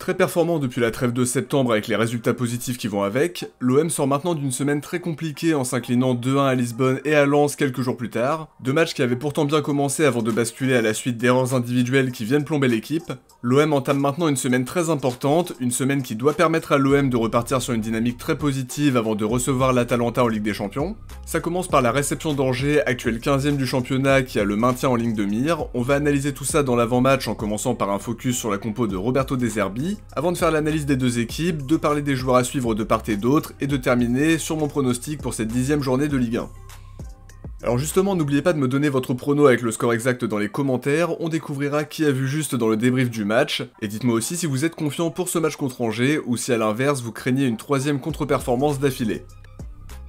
Très performant depuis la trêve de septembre avec les résultats positifs qui vont avec, l'OM sort maintenant d'une semaine très compliquée en s'inclinant 2-1 à Lisbonne et à Lens quelques jours plus tard, deux matchs qui avaient pourtant bien commencé avant de basculer à la suite d'erreurs individuelles qui viennent plomber l'équipe. L'OM entame maintenant une semaine très importante, une semaine qui doit permettre à l'OM de repartir sur une dynamique très positive avant de recevoir l'Atalanta en Ligue des Champions. Ça commence par la réception d'Angers, actuel 15ème du championnat qui a le maintien en ligne de mire. On va analyser tout ça dans l'avant-match en commençant par un focus sur la compo de Roberto De Zerbi, avant de faire l'analyse des deux équipes, de parler des joueurs à suivre de part et d'autre, et de terminer sur mon pronostic pour cette 10ème journée de Ligue 1. Alors justement, n'oubliez pas de me donner votre prono avec le score exact dans les commentaires, on découvrira qui a vu juste dans le débrief du match, et dites-moi aussi si vous êtes confiant pour ce match contre Angers, ou si à l'inverse vous craignez une troisième contre-performance d'affilée.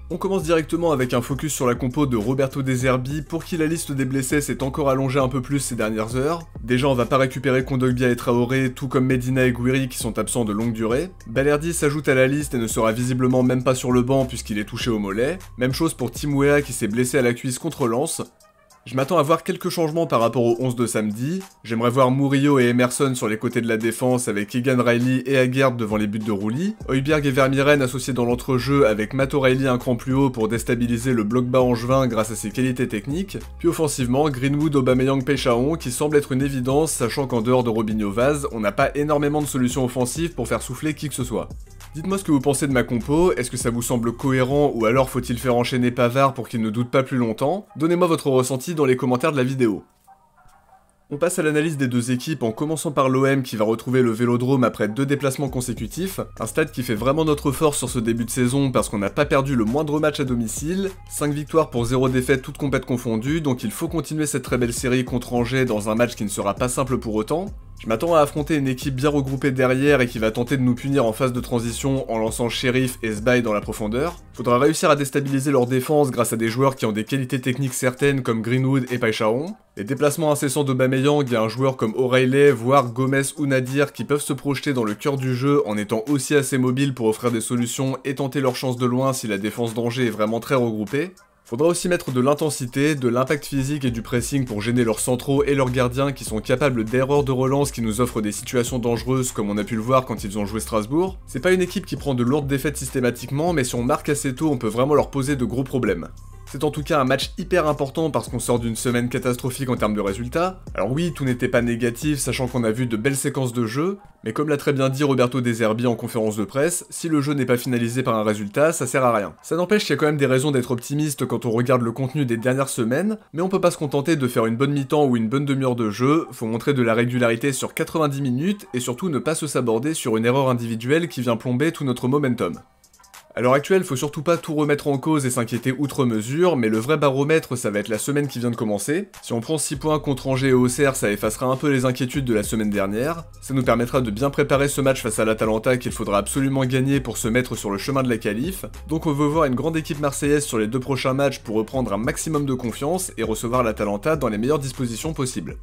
On commence directement avec un focus sur la compo de Roberto De Zerbi, pour qui la liste des blessés s'est encore allongée un peu plus ces dernières heures. Déjà on va pas récupérer Kondogbia et Traoré, tout comme Medina et Gouiri qui sont absents de longue durée. Balerdi s'ajoute à la liste et ne sera visiblement même pas sur le banc puisqu'il est touché au mollet. Même chose pour Tim Weah qui s'est blessé à la cuisse contre Lens. Je m'attends à voir quelques changements par rapport au 11 de samedi. J'aimerais voir Murillo et Emerson sur les côtés de la défense avec Egan Riley et Aguerd devant les buts de Rouli. Højbjerg et Vermieren associés dans l'entrejeu avec Matt O'Reilly un cran plus haut pour déstabiliser le bloc bas angevin grâce à ses qualités techniques. Puis offensivement, Greenwood, Aubameyang, Peixão qui semble être une évidence sachant qu'en dehors de Robinho Vaz, on n'a pas énormément de solutions offensives pour faire souffler qui que ce soit. Dites-moi ce que vous pensez de ma compo, est-ce que ça vous semble cohérent ou alors faut-il faire enchaîner Pavard pour qu'il ne doute pas plus longtemps? Donnez-moi votre ressenti dans les commentaires de la vidéo. On passe à l'analyse des deux équipes en commençant par l'OM qui va retrouver le Vélodrome après 2 déplacements consécutifs, un stade qui fait vraiment notre force sur ce début de saison parce qu'on n'a pas perdu le moindre match à domicile, 5 victoires pour 0 défaites toutes compètes confondues, donc il faut continuer cette très belle série contre Angers dans un match qui ne sera pas simple pour autant. Je m'attends à affronter une équipe bien regroupée derrière et qui va tenter de nous punir en phase de transition en lançant Sheriff et Sbaï dans la profondeur. Faudra réussir à déstabiliser leur défense grâce à des joueurs qui ont des qualités techniques certaines comme Greenwood et Peixão. Les déplacements incessants d'Aubameyang et un joueur comme O'Reilly, voire Gomez ou Nadir qui peuvent se projeter dans le cœur du jeu en étant aussi assez mobiles pour offrir des solutions et tenter leur chance de loin si la défense d'Angers est vraiment très regroupée. Faudra aussi mettre de l'intensité, de l'impact physique et du pressing pour gêner leurs centraux et leurs gardiens qui sont capables d'erreurs de relance qui nous offrent des situations dangereuses comme on a pu le voir quand ils ont joué Strasbourg. C'est pas une équipe qui prend de lourdes défaites systématiquement, mais si on marque assez tôt on peut vraiment leur poser de gros problèmes. C'est en tout cas un match hyper important parce qu'on sort d'une semaine catastrophique en termes de résultats. Alors oui, tout n'était pas négatif, sachant qu'on a vu de belles séquences de jeu, mais comme l'a très bien dit Roberto De Zerbi en conférence de presse, si le jeu n'est pas finalisé par un résultat, ça sert à rien. Ça n'empêche qu'il y a quand même des raisons d'être optimiste quand on regarde le contenu des dernières semaines, mais on peut pas se contenter de faire une bonne mi-temps ou une bonne demi-heure de jeu, faut montrer de la régularité sur 90 minutes, et surtout ne pas se saborder sur une erreur individuelle qui vient plomber tout notre momentum. À l'heure actuelle, faut surtout pas tout remettre en cause et s'inquiéter outre mesure, mais le vrai baromètre ça va être la semaine qui vient de commencer. Si on prend 6 points contre Angers et Auxerre, ça effacera un peu les inquiétudes de la semaine dernière. Ça nous permettra de bien préparer ce match face à l'Atalanta qu'il faudra absolument gagner pour se mettre sur le chemin de la qualif. Donc on veut voir une grande équipe marseillaise sur les 2 prochains matchs pour reprendre un maximum de confiance et recevoir l'Atalanta dans les meilleures dispositions possibles.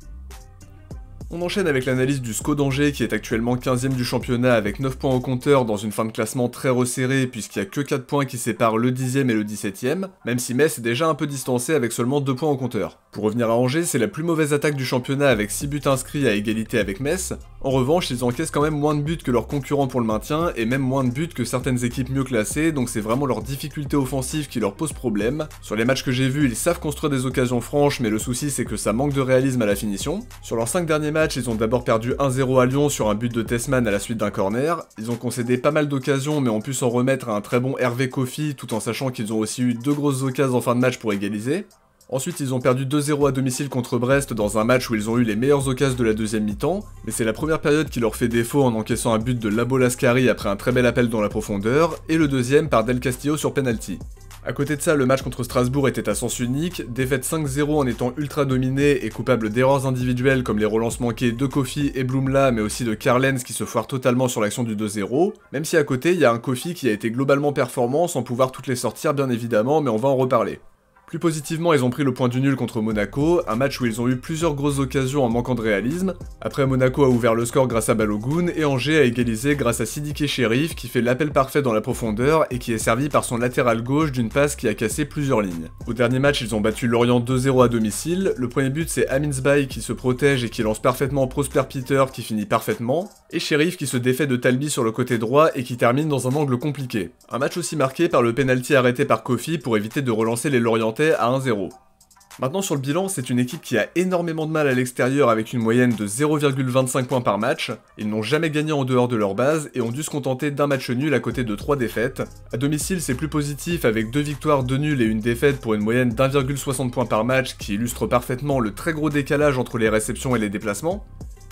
On enchaîne avec l'analyse du SCO d'Angers qui est actuellement 15ème du championnat avec 9 points au compteur dans une fin de classement très resserrée puisqu'il y a que 4 points qui séparent le 10ème et le 17ème, même si Metz est déjà un peu distancé avec seulement 2 points au compteur. Pour revenir à Angers, c'est la plus mauvaise attaque du championnat avec 6 buts inscrits à égalité avec Metz. En revanche, ils encaissent quand même moins de buts que leurs concurrents pour le maintien et même moins de buts que certaines équipes mieux classées, donc c'est vraiment leur difficulté offensive qui leur pose problème. Sur les matchs que j'ai vus, ils savent construire des occasions franches, mais le souci c'est que ça manque de réalisme à la finition. Sur leurs 5 derniers matchs, ils ont d'abord perdu 1-0 à Lyon sur un but de Tessman à la suite d'un corner. Ils ont concédé pas mal d'occasions, mais ont pu s'en remettre à un très bon Hervé Kofi, tout en sachant qu'ils ont aussi eu 2 grosses occasions en fin de match pour égaliser. Ensuite, ils ont perdu 2-0 à domicile contre Brest dans un match où ils ont eu les meilleures occasions de la deuxième mi-temps, mais c'est la première période qui leur fait défaut en encaissant un but de Labo Lascari après un très bel appel dans la profondeur, et le deuxième par Del Castillo sur penalty. À côté de ça, le match contre Strasbourg était à sens unique, défaite 5-0 en étant ultra dominé et coupable d'erreurs individuelles comme les relances manquées de Kofi et Blumla, mais aussi de Karlens qui se foire totalement sur l'action du 2-0, même si à côté il y a un Kofi qui a été globalement performant sans pouvoir toutes les sortir bien évidemment, mais on va en reparler. Plus positivement, ils ont pris le point du nul contre Monaco, un match où ils ont eu plusieurs grosses occasions en manquant de réalisme. Après, Monaco a ouvert le score grâce à Balogun et Angers a égalisé grâce à Sidiki Cherif qui fait l'appel parfait dans la profondeur et qui est servi par son latéral gauche d'une passe qui a cassé plusieurs lignes. Au dernier match, ils ont battu Lorient 2-0 à domicile. Le premier but, c'est Amin Sbaï qui se protège et qui lance parfaitement Prosper Peter qui finit parfaitement, et Cherif qui se défait de Talbi sur le côté droit et qui termine dans un angle compliqué. Un match aussi marqué par le penalty arrêté par Kofi pour éviter de relancer les Lorientais à 1-0. Maintenant sur le bilan, c'est une équipe qui a énormément de mal à l'extérieur avec une moyenne de 0,25 points par match. Ils n'ont jamais gagné en dehors de leur base et ont dû se contenter d'un match nul à côté de 3 défaites. À domicile, c'est plus positif avec 2 victoires, 2 nuls et une défaite pour une moyenne d'1,60 points par match qui illustre parfaitement le très gros décalage entre les réceptions et les déplacements.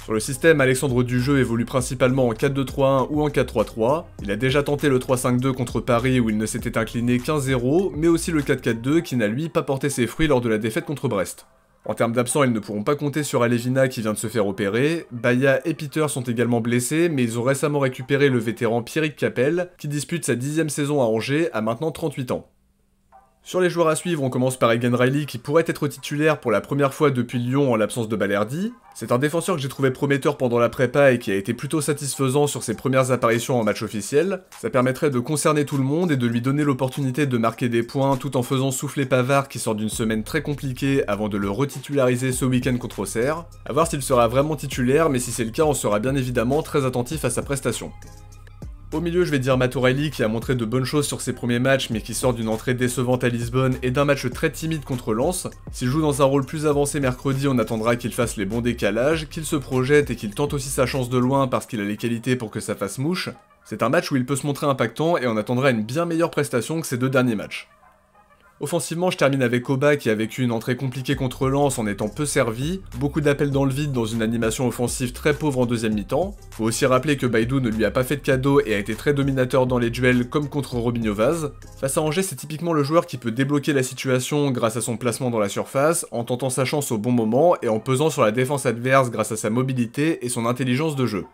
Sur le système, Alexandre Dujeu évolue principalement en 4-2-3-1 ou en 4-3-3. Il a déjà tenté le 3-5-2 contre Paris où il ne s'était incliné qu'1-0, mais aussi le 4-4-2 qui n'a lui pas porté ses fruits lors de la défaite contre Brest. En termes d'absents, ils ne pourront pas compter sur Alevina qui vient de se faire opérer. Baya et Peter sont également blessés, mais ils ont récemment récupéré le vétéran Pierrick Capel, qui dispute sa 10e saison à Angers à maintenant 38 ans. Sur les joueurs à suivre, on commence par Egan Riley qui pourrait être titulaire pour la première fois depuis Lyon en l'absence de Balerdi. C'est un défenseur que j'ai trouvé prometteur pendant la prépa et qui a été plutôt satisfaisant sur ses premières apparitions en match officiel. Ça permettrait de concerner tout le monde et de lui donner l'opportunité de marquer des points tout en faisant souffler Pavard qui sort d'une semaine très compliquée avant de le retitulariser ce week-end contre Auxerre. A voir s'il sera vraiment titulaire, mais si c'est le cas, on sera bien évidemment très attentif à sa prestation. Au milieu, je vais dire Matt O'Reilly qui a montré de bonnes choses sur ses premiers matchs mais qui sort d'une entrée décevante à Lisbonne et d'un match très timide contre Lens. S'il joue dans un rôle plus avancé mercredi, on attendra qu'il fasse les bons décalages, qu'il se projette et qu'il tente aussi sa chance de loin parce qu'il a les qualités pour que ça fasse mouche. C'est un match où il peut se montrer impactant et on attendra une bien meilleure prestation que ses 2 derniers matchs. Offensivement, je termine avec Oba qui a vécu une entrée compliquée contre Lens en étant peu servi, beaucoup d'appels dans le vide dans une animation offensive très pauvre en deuxième mi-temps. Faut aussi rappeler que Baidoo ne lui a pas fait de cadeau et a été très dominateur dans les duels comme contre Robinho Vaz. Face à Angers, c'est typiquement le joueur qui peut débloquer la situation grâce à son placement dans la surface, en tentant sa chance au bon moment et en pesant sur la défense adverse grâce à sa mobilité et son intelligence de jeu.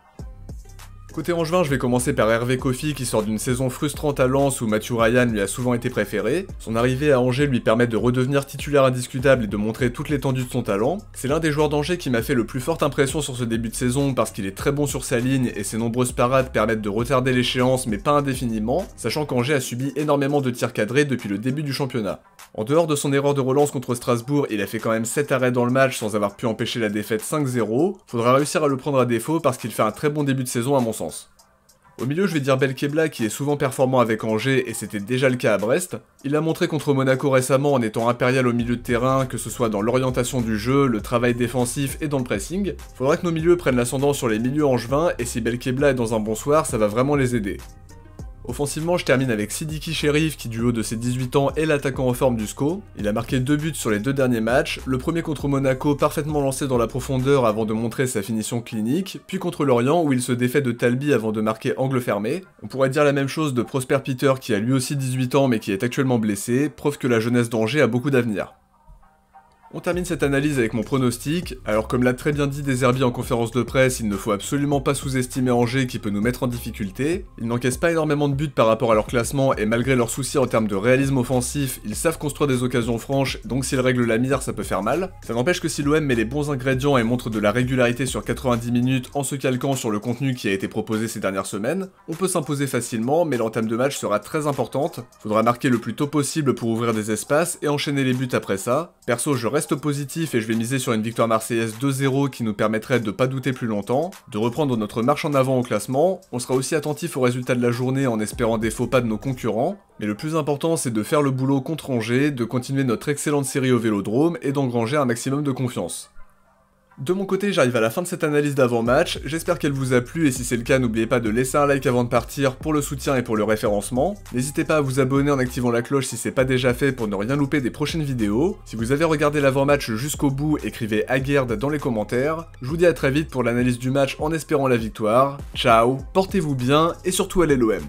Côté Angevin, je vais commencer par Hervé Kofi qui sort d'une saison frustrante à Lens où Mathieu Ryan lui a souvent été préféré. Son arrivée à Angers lui permet de redevenir titulaire indiscutable et de montrer toute l'étendue de son talent. C'est l'un des joueurs d'Angers qui m'a fait le plus forte impression sur ce début de saison parce qu'il est très bon sur sa ligne et ses nombreuses parades permettent de retarder l'échéance mais pas indéfiniment, sachant qu'Angers a subi énormément de tirs cadrés depuis le début du championnat. En dehors de son erreur de relance contre Strasbourg, il a fait quand même 7 arrêts dans le match sans avoir pu empêcher la défaite 5-0. Faudra réussir à le prendre à défaut parce qu'il fait un très bon début de saison à mon sens. Au milieu, je vais dire Belkebla qui est souvent performant avec Angers et c'était déjà le cas à Brest. Il l'a montré contre Monaco récemment en étant impérial au milieu de terrain, que ce soit dans l'orientation du jeu, le travail défensif et dans le pressing. Faudra que nos milieux prennent l'ascendant sur les milieux angevins et si Belkebla est dans un bon soir, ça va vraiment les aider. Offensivement, je termine avec Sidiki Cherif qui du haut de ses 18 ans est l'attaquant en forme du SCO. Il a marqué 2 buts sur les 2 derniers matchs, le premier contre Monaco parfaitement lancé dans la profondeur avant de montrer sa finition clinique, puis contre Lorient où il se défait de Talbi avant de marquer angle fermé. On pourrait dire la même chose de Prosper Peter qui a lui aussi 18 ans mais qui est actuellement blessé, preuve que la jeunesse d'Angers a beaucoup d'avenir. On termine cette analyse avec mon pronostic. Alors comme l'a très bien dit Deserbi en conférence de presse, il ne faut absolument pas sous-estimer Angers qui peut nous mettre en difficulté. Ils n'encaissent pas énormément de buts par rapport à leur classement et malgré leurs soucis en termes de réalisme offensif, ils savent construire des occasions franches, donc s'ils règlent la mire ça peut faire mal. Ça n'empêche que si l'OM met les bons ingrédients et montre de la régularité sur 90 minutes en se calquant sur le contenu qui a été proposé ces dernières semaines, on peut s'imposer facilement mais l'entame de match sera très importante. Faudra marquer le plus tôt possible pour ouvrir des espaces et enchaîner les buts après ça. Perso, je reste positif et je vais miser sur une victoire marseillaise 2-0 qui nous permettrait de pas douter plus longtemps, de reprendre notre marche en avant au classement. On sera aussi attentif aux résultats de la journée en espérant des faux pas de nos concurrents, mais le plus important c'est de faire le boulot contre Angers, de continuer notre excellente série au Vélodrome et d'engranger un maximum de confiance. De mon côté, j'arrive à la fin de cette analyse d'avant-match, j'espère qu'elle vous a plu et si c'est le cas, n'oubliez pas de laisser un like avant de partir pour le soutien et pour le référencement. N'hésitez pas à vous abonner en activant la cloche si c'est pas déjà fait pour ne rien louper des prochaines vidéos. Si vous avez regardé l'avant-match jusqu'au bout, écrivez Aguerd dans les commentaires. Je vous dis à très vite pour l'analyse du match en espérant la victoire. Ciao, portez-vous bien et surtout allez l'OM.